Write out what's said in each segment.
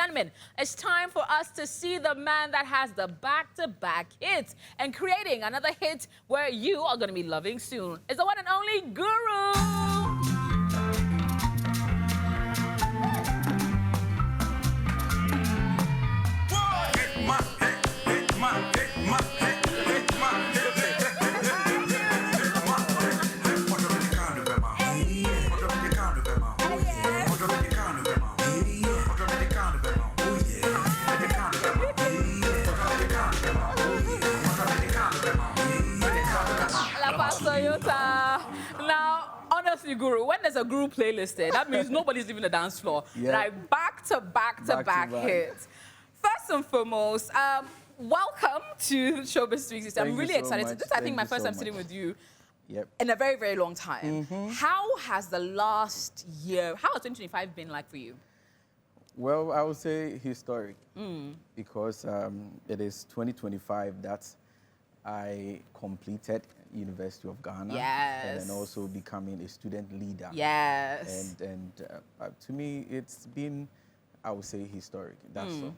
gentlemen, it's time for us to see the man that has the back-to-back hits and creating another hit where you are going to be loving soon. It's the one and only Guru. Now, honestly, Guru, when there's a Guru playlist there, that means nobody's leaving the dance floor. Yep. Like back-to-back hits. First and foremost, welcome to Showbiz 360. I'm really excited. This is, I think, my first time sitting with you in a very, very long time. How has the last year, how has 2025 been like for you? Well, I would say historic because it is 2025 that I completed University of Ghana. Yes. And then also becoming a student leader. Yes. And to me, it's been, I would say, historic. That's all.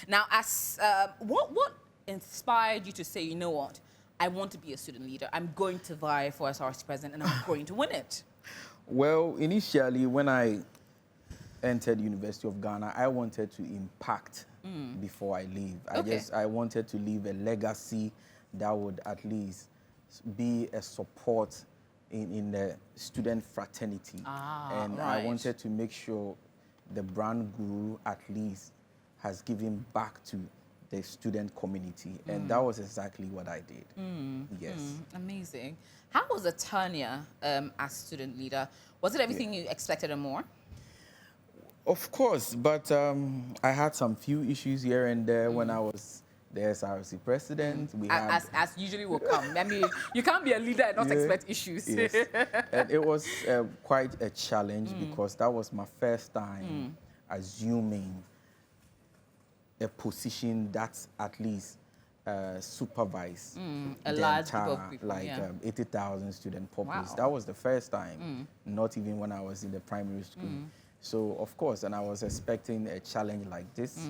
Now, as what inspired you to say, you know what, I want to be a student leader. I'm going to vie for SRC president, and I'm going to win it. Well, initially, when I entered University of Ghana, I wanted to impact before I leave. I wanted to leave a legacy that would at least be a support in the student fraternity. I wanted to make sure the brand Guru at least has given back to the student community. And that was exactly what I did. Yes. Amazing. How was the tenure as student leader? Was it everything you expected and more? Of course, but I had some few issues here and there when I was the SRC president. As usually will come. I mean, you can't be a leader and not expect issues. Yes. And it was quite a challenge because that was my first time assuming a position that at least supervise a the large entire, group of people, like 80,000 student populace. Wow. That was the first time, not even when I was in the primary school. So, of course, and I was expecting a challenge like this.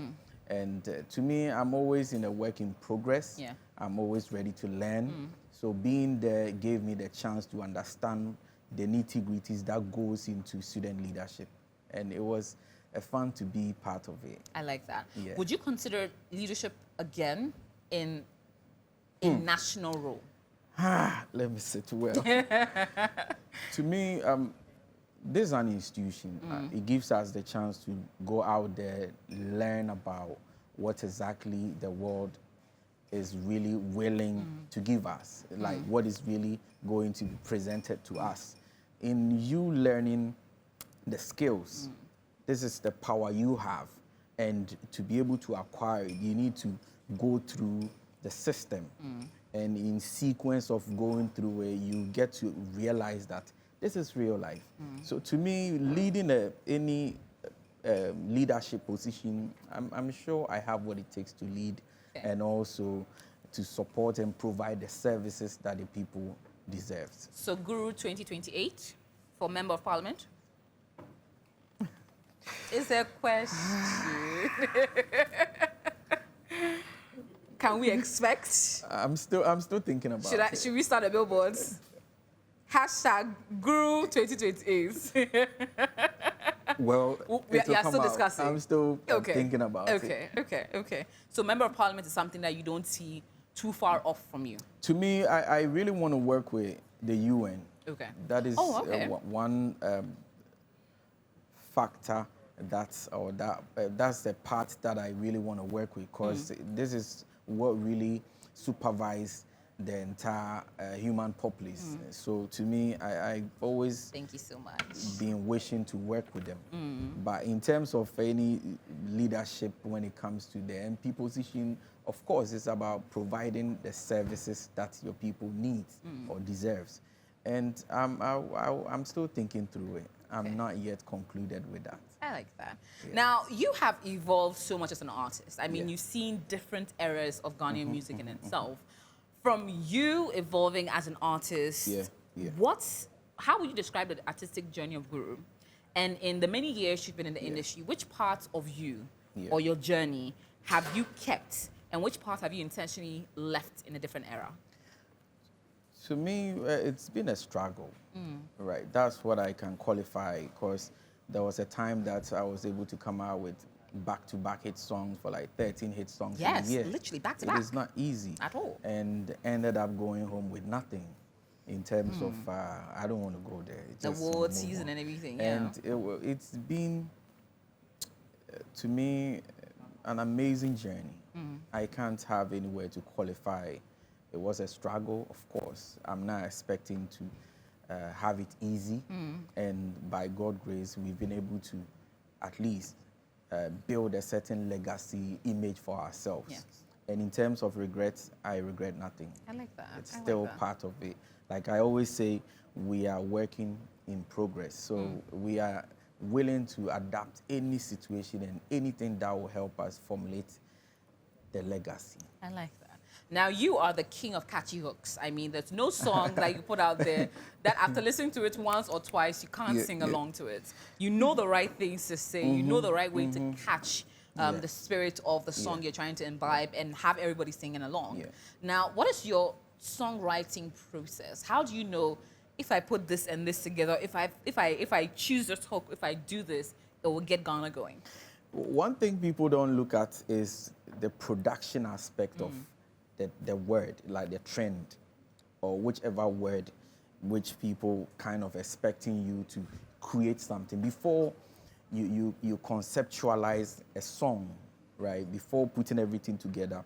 And to me, I'm always in a work in progress. I'm always ready to learn. So being there gave me the chance to understand the nitty-gritties that goes into student leadership. And it was fun to be part of it. I like that. Yeah. Would you consider leadership again in a national role? Let me sit well. To me, this is an institution. It gives us the chance to go out there, learn about what exactly the world is really willing to give us, like what is really going to be presented to us. In you learning the skills, this is the power you have. And to be able to acquire it, you need to go through the system. And in sequence of going through it, you get to realize that this is real life. So to me, leading any leadership position, I'm sure I have what it takes to lead and also to support and provide the services that the people deserve. So Guru 2028 for Member of Parliament? Is there a question? Can we expect? I'm still thinking about it. Should we start the billboards? Hashtag Guru 2028. Well, we are still discussing. I'm still thinking about it. Okay. So Member of Parliament is something that you don't see too far off from you? To me, I really want to work with the UN. Okay. That is one factor that's the part that I really want to work with, because this is what really supervises the entire human populace. So to me, I always thank you so much been wishing to work with them. But in terms of any leadership when it comes to the MP position, of course, it's about providing the services that your people need or deserves. And I'm still thinking through it. I'm not yet concluded with that. I like that. Yeah. Now, you have evolved so much as an artist. I mean, you've seen different eras of Ghanaian music in itself. From you evolving as an artist, how would you describe the artistic journey of Guru? And in the many years you've been in the industry, which parts of you or your journey have you kept, and which part have you intentionally left in a different era? To me, it's been a struggle, right? That's what I can qualify, because there was a time that I was able to come out with back-to-back hit songs for like 13 hit songs in a year. Yes, literally back-to-back. It is not easy. At all. And ended up going home with nothing in terms of, I don't want to go there. The award season and everything, And it's been, to me, an amazing journey. I can't have anywhere to qualify. It was a struggle, of course. I'm not expecting to have it easy. And by God's grace, we've been able to at least build a certain legacy image for ourselves. Yes. And in terms of regrets, I regret nothing. I like that. It's still part of it. Like I always say, we are working in progress. So we are willing to adapt any situation and anything that will help us formulate the legacy. I like that. Now, you are the king of catchy hooks. I mean, there's no song that you put out there that after listening to it once or twice, you can't sing along to it. You know the right things to say. You know the right way to catch the spirit of the song you're trying to imbibe and have everybody singing along. Now, what is your songwriting process? How do you know if I put this and this together, if I choose this hook, if I do this, it will get Ghana going? One thing people don't look at is the production aspect of the word, like the trend, or whichever word which people kind of expecting you to create something before you conceptualize a song, right? Before putting everything together,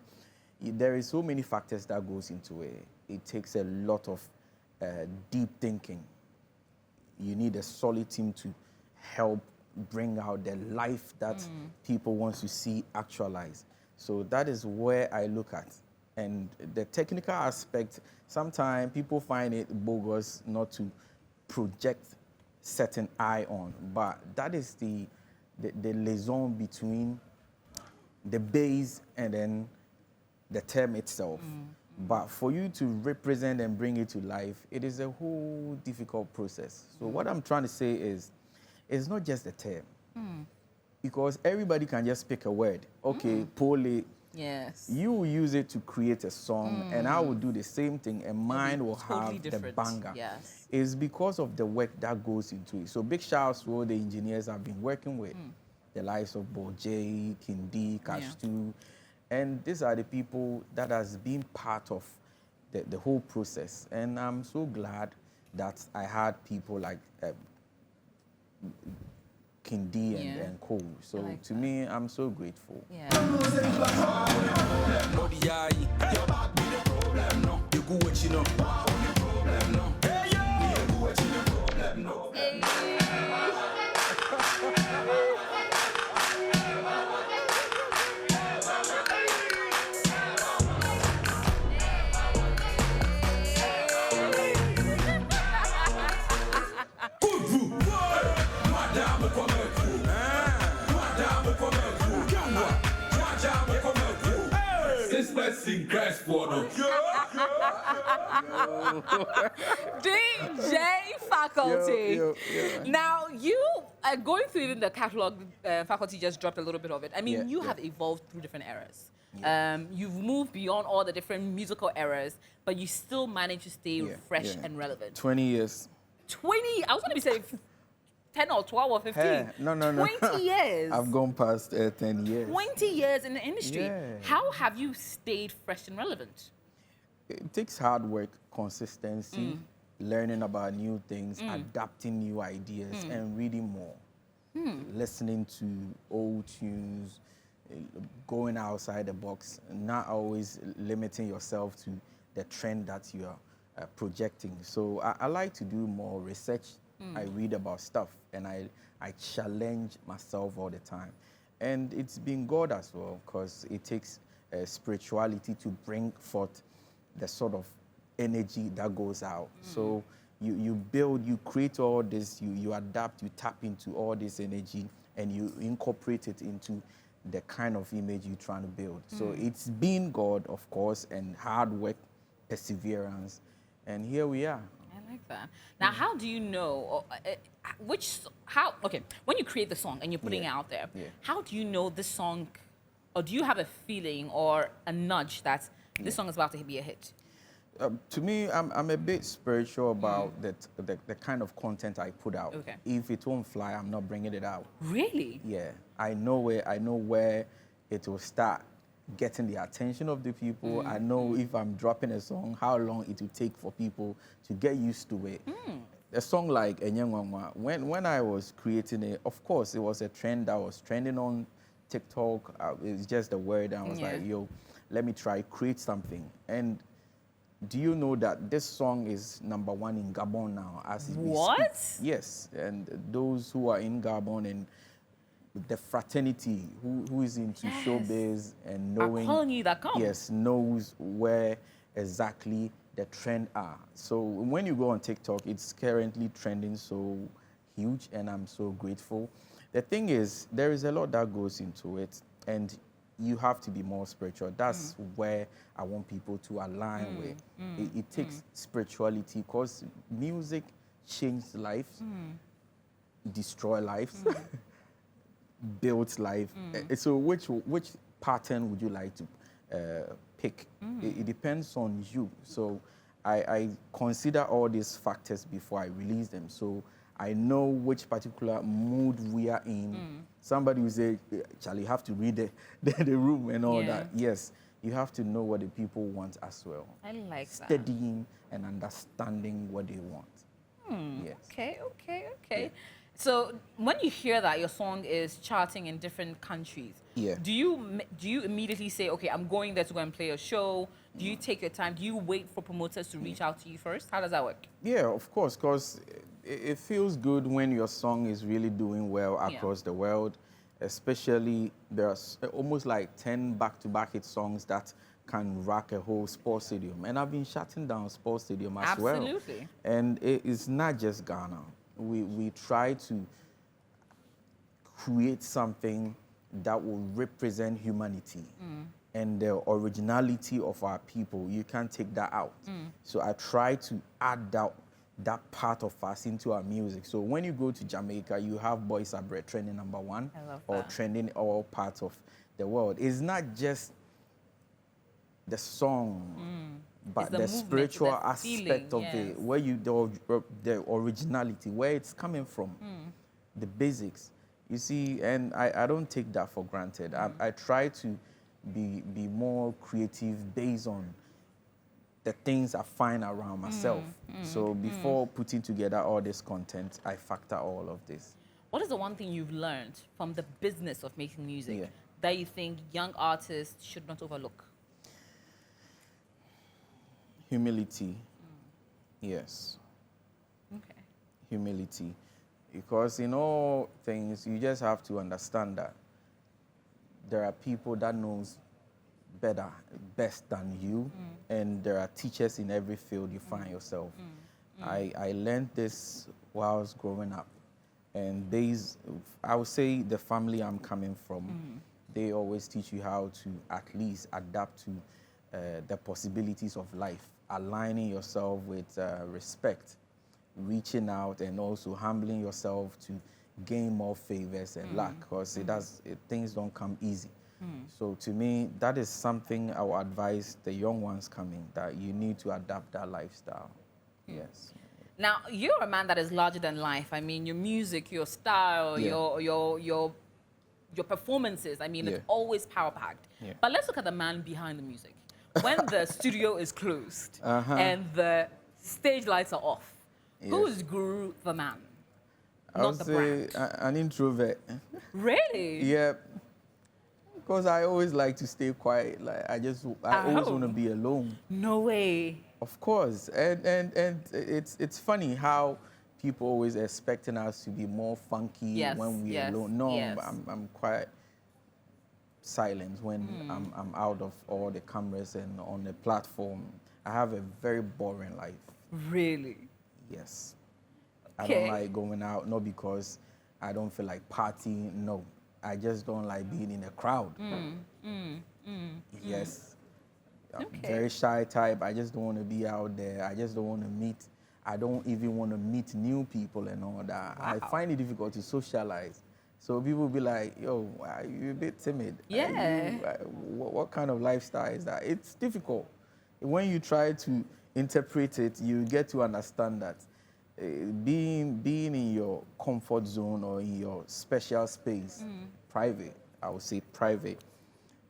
there is so many factors that goes into it. It takes a lot of deep thinking. You need a solid team to help bring out the life that people want to see actualized. So that is where I look at. And the technical aspect, sometimes people find it bogus not to project certain eye on, but that is the liaison between the bass and then the term itself. But for you to represent and bring it to life, it is a whole difficult process. So what I'm trying to say is, it's not just the term. Because everybody can just pick a word. Okay, pole. Yes. You will use it to create a song, and I will do the same thing, and mine will totally have different. the banger. Yes. It's because of the work that goes into it. So big shouts to all the engineers I've been working with. The likes of Bojay, Kindi, Kashtu. And these are the people that has been part of the whole process. And I'm so glad that I had people like Kindi and Cole. So like to me, I'm so grateful. Yeah. DJ Faculty. Now, you are going through even the catalog. Faculty just dropped a little bit of it. I mean, you have evolved through different eras. You've moved beyond all the different musical eras, but you still manage to stay fresh and relevant. 20 years. 20? I was going to be saying 10 or 12 or 15. Hey, no. 20 years. I've gone past 10 years. 20 years in the industry. How have you stayed fresh and relevant? It takes hard work, consistency, learning about new things, adapting new ideas, and reading more. Listening to old tunes, going outside the box, not always limiting yourself to the trend that you are projecting. So I like to do more research. I read about stuff, and I challenge myself all the time. And it's been God as well, because it takes spirituality to bring forth the sort of energy that goes out. So you build, you create all this, you adapt, you tap into all this energy, and you incorporate it into the kind of image you're trying to build. So it's been God, of course, and hard work, perseverance, and here we are. like that. Now, how do you know when you create the song and you're putting it out there, how do you know this song, or do you have a feeling or a nudge that this song is about to be a hit? To me, I'm a bit spiritual about the kind of content I put out. Okay. If it won't fly, I'm not bringing it out. Really? Yeah, I know where it will start getting the attention of the people. I know if I'm dropping a song, how long it will take for people to get used to it. A song like Enyangwangwa, when I was creating it, of course, it was a trend that was trending on TikTok. It's just a word. I was like, yo, let me try create something. And do you know that this song is #1 in Gabon now? As we speak? Yes, and those who are in Gabon and the fraternity who is into showbiz and knowing, yes, knows where exactly the trend are. So when you go on TikTok, it's currently trending so huge, and I'm so grateful. The thing is, there is a lot that goes into it, and you have to be more spiritual. That's where I want people to align with. It takes spirituality, because music changes lives, destroy lives, builds life. So which pattern would you like to pick? It depends on you. So I consider all these factors before I release them. So I know which particular mood we are in. Somebody will say, Charlie, you have to read the room and all that. Yes, you have to know what the people want as well. I like that. Studying and understanding what they want. Yes. Okay. Yeah. So when you hear that your song is charting in different countries, do you immediately say, okay, I'm going there to go and play a show? Do you take your time? Do you wait for promoters to reach out to you first? How does that work? Yeah, of course, because it feels good when your song is really doing well across the world. Especially, there's almost like 10 back-to-back hit songs that can rock a whole sports stadium. And I've been shutting down sports stadium as well. Absolutely. And it's not just Ghana. We try to create something that will represent humanity and the originality of our people. You can't take that out. So I try to add that part of us into our music. So when you go to Jamaica, you have Boys Are Bread trending #1 or trending all parts of the world. It's not just the song, but the spiritual aspect of it, where the originality, where it's coming from, the basics. You see, and I don't take that for granted. I try to be more creative based on the things I find around myself. So before putting together all this content, I factor all of this. What is the one thing you've learned from the business of making music that you think young artists should not overlook? Humility. Yes. Okay. Humility. Because in all things, you just have to understand that there are people that knows best than you, and there are teachers in every field you find yourself. I learned this while I was growing up, and I would say the family I'm coming from, they always teach you how to at least adapt to the possibilities of life, aligning yourself with respect, reaching out, and also humbling yourself to gain more favors and luck, because things don't come easy. So to me, that is something I would advise the young ones coming, that you need to adapt that lifestyle. Yes. Now, you're a man that is larger than life. I mean, your music, your style, your performances, I mean, it's always power-packed. But let's look at the man behind the music. When the studio is closed and the stage lights are off, who's Guru the man? I would say an introvert. Really? Yeah. Because I always like to stay quiet. Like I always want to be alone. No way. Of course, and it's funny how people always expecting us to be more funky when we're alone. No, I'm quite silent when I'm out of all the cameras and on the platform. I have a very boring life. Really? Yes. Okay. I don't like going out, not because I don't feel like partying. No. I just don't like being in a crowd. Yes. I'm very shy type. I just don't want to be out there. I just don't want to meet I don't even want to meet new people and all that. Wow. I find it difficult to socialize. So people be like, yo, you're a bit timid. Yeah. What kind of lifestyle is that? It's difficult. When you try to interpret it, you get to understand that being in your comfort zone or in your special space, private, I would say private,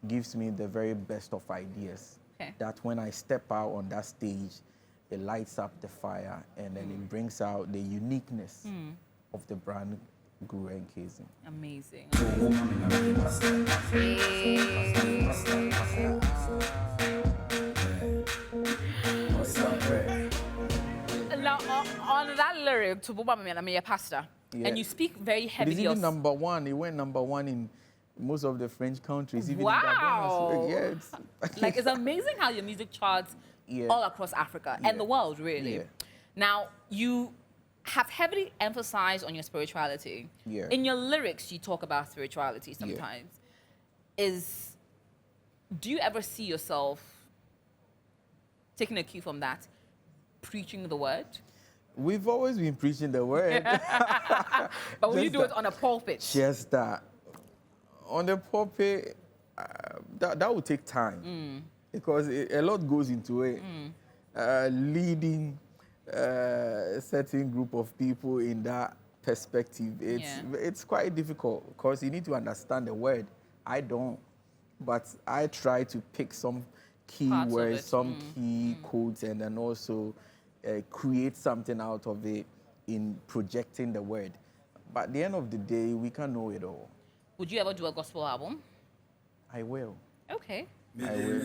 gives me the very best of ideas. Okay. That when I step out on that stage, it lights up the fire and then it brings out the uniqueness of the brand Guru and Kazim. Amazing. Now, on that lyric, to Boba Mami, I'm a pastor, and you speak very heavily. It is even number one. It went number one in most of the French countries. Even wow! In yeah, like, it's amazing how your music charts all across Africa and the world, really. Yeah. Now, you have heavily emphasized on your spirituality. Yeah. In your lyrics, you talk about spirituality sometimes. Yeah. Do you ever see yourself taking a cue from that, preaching the word? We've always been preaching the word. But will you do it on a pulpit? Just that. On the pulpit, that would take time. Because a lot goes into it. Leading a certain group of people in that perspective, it's quite difficult because you need to understand the word. I don't, but I try to pick some key words, some key quotes, and then also create something out of it in projecting the word. But at the end of the day, we can't know it all. Would you ever do a gospel album? I will. Okay. I will.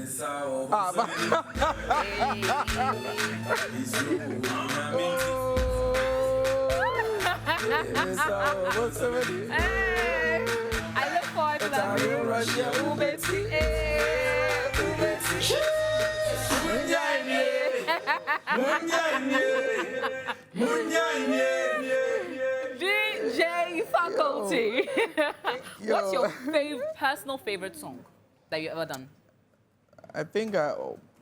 I look forward to that. DJ Faculty. What's your personal favorite song that you've ever done? I think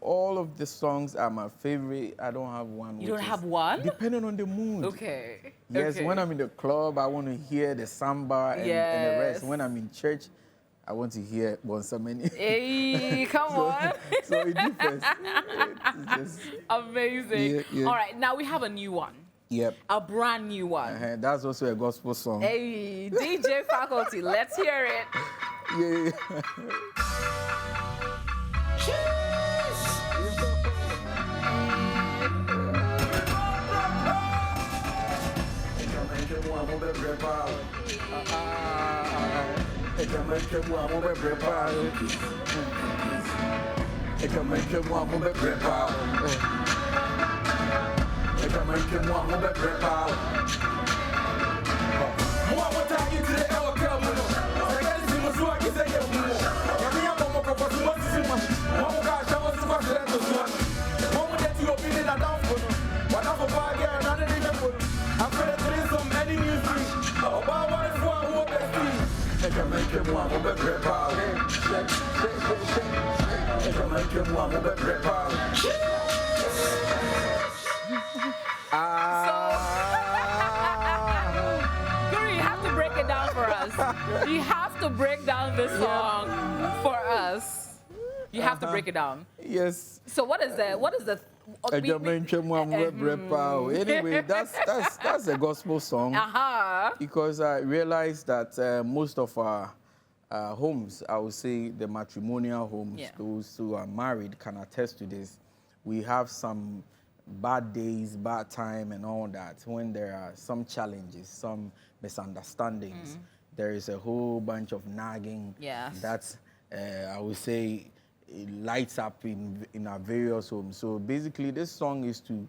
all of the songs are my favorite. I don't have one. You don't have one? Depending on the mood. Okay. Yes, when I'm in the club, I want to hear the samba and the rest. When I'm in church, I want to hear Bonsameni. Hey, come on. So it differs. It's just, amazing. Yeah. All right, now we have a new one. Yep. A brand new one. That's also a gospel song. Hey, DJ Faculty, let's hear it. Yeah. Guru, you have to break it down for us. You have to break down this song for us. You have to break it down. Yes. So what is the anyway, that's a gospel song. Because I realized that most of our homes, I would say the matrimonial homes, those who are married can attest to this. We have some bad days, bad time and all that. When there are some challenges, some misunderstandings, there is a whole bunch of nagging that I would say it lights up in our various homes. So basically this song is to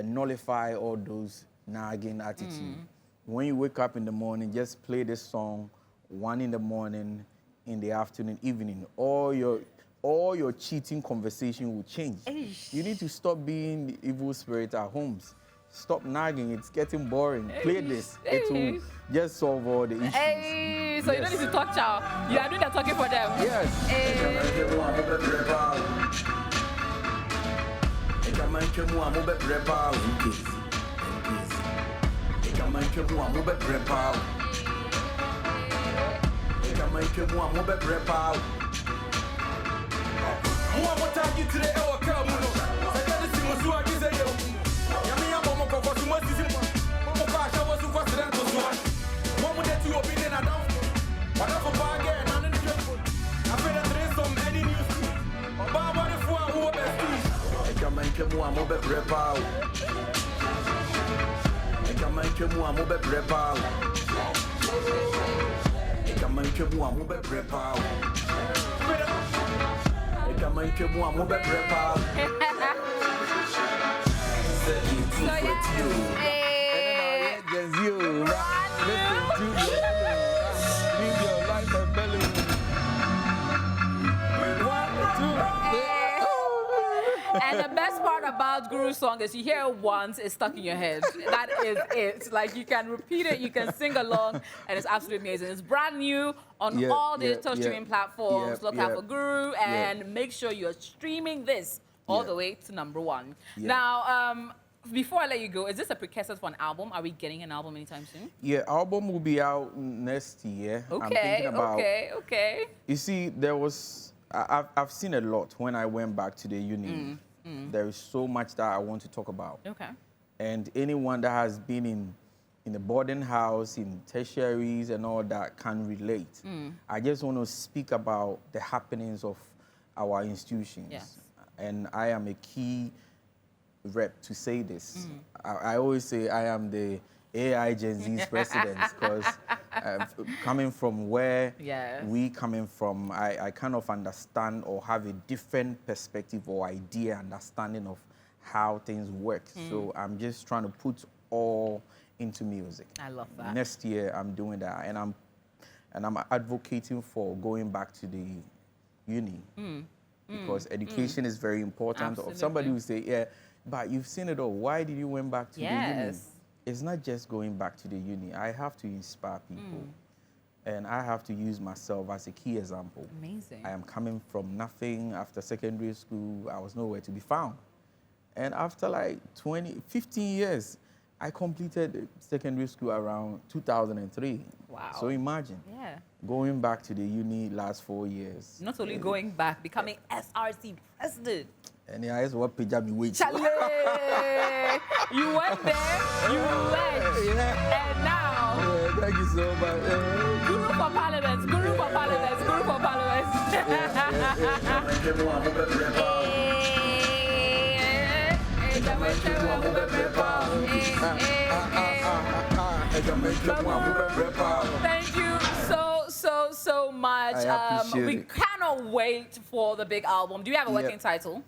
nullify all those nagging attitudes. When you wake up in the morning, just play this song, 1 in the morning, in the afternoon, evening. All your cheating conversation will change. You need to stop being the evil spirit at homes. Stop nagging, it's getting boring. Play this, it will just solve all the issues. So you don't need to talk, child. You are doing the talking for them. Yes. And the best part about Guru's song is you hear it once, it's stuck in your head. That is it. Like, you can repeat it, you can sing along, and it's absolutely amazing. It's brand new on all digital streaming platforms. Look out for Guru, and make sure you're streaming this all the way to #1. Now, before I let you go, is this a precursor for an album? Are we getting an album anytime soon? Yeah, album will be out next year. Okay, I'm thinking about, okay. You see, I've seen a lot when I went back to the uni. There is so much that I want to talk about. Okay. And anyone that has been in a boarding house, in tertiaries and all that can relate. I just want to speak about the happenings of our institutions. Yes. And I am a key rep to say this. I always say I am the AI Gen Z's president, because coming from where we coming from, I kind of understand or have a different perspective or idea, understanding of how things work. So I'm just trying to put all into music. I love that. Next year I'm doing that, and I'm advocating for going back to the uni, because education is very important. Absolutely. Somebody will say, yeah, but you've seen it all. Why did you went back to the uni? It's not just going back to the uni. I have to inspire people. And I have to use myself as a key example. Amazing. I am coming from nothing. After secondary school, I was nowhere to be found. And after like 15 years, I completed secondary school around 2003. Wow. So imagine. Yeah. Going back to the uni last 4 years. Not only going back, becoming SRC president. And yeah, that's what Pijabi waits. Chale! You went there, you led, and now... Yeah, thank you so much. Guru for Parliament, Guru for Parliament, Guru for Parliament. Thank you so much. I appreciate we it. cannot wait for the big album. Do you have a working title?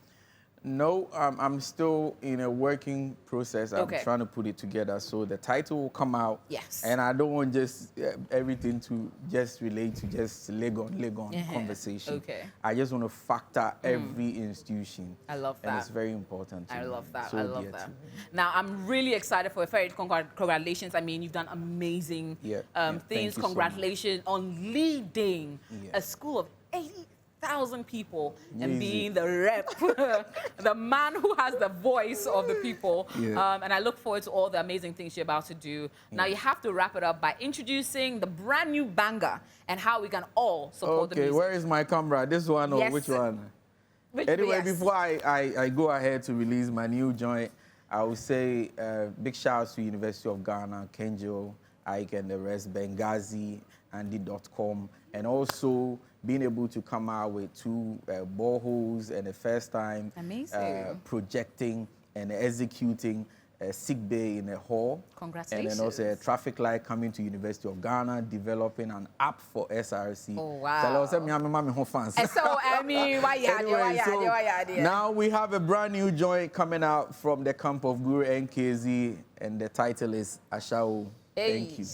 No, I'm still in a working process. I'm Okay. trying to put it together. So the title will come out. Yes. And I don't want just everything to just relate to just leg on conversation. Okay. I just want to factor every institution. I love that. And it's very important to I me. love that. So I love dear that. to me. Now, I'm really excited for it. Congratulations. I mean, you've done amazing Thank things. you so Congratulations on leading Yeah. a school of 80,000 people and Easy. being the rep, the man who has the voice of the people. Yeah. And I look forward to all the amazing things you're about to do. Now, you have to wrap it up by introducing the brand new banger and how we can all support the Okay, music. where is my camera? This one or Yes. which one? yes. Anyway, before I go ahead to release my new joint, I will say big shout out to University of Ghana, Kenjo, Ike and the rest, Benghazi, Andy.com, and also being able to come out with 2 boreholes and the first time Amazing. projecting and executing a sick bay in a hall. Congratulations. And then also a traffic light coming to University of Ghana, developing an app for SRC. Oh, wow. Tell us, fans. And so, I mean, Now we have a brand new joint coming out from the camp of Guru NKZ, and the title is Ashao. Thank you.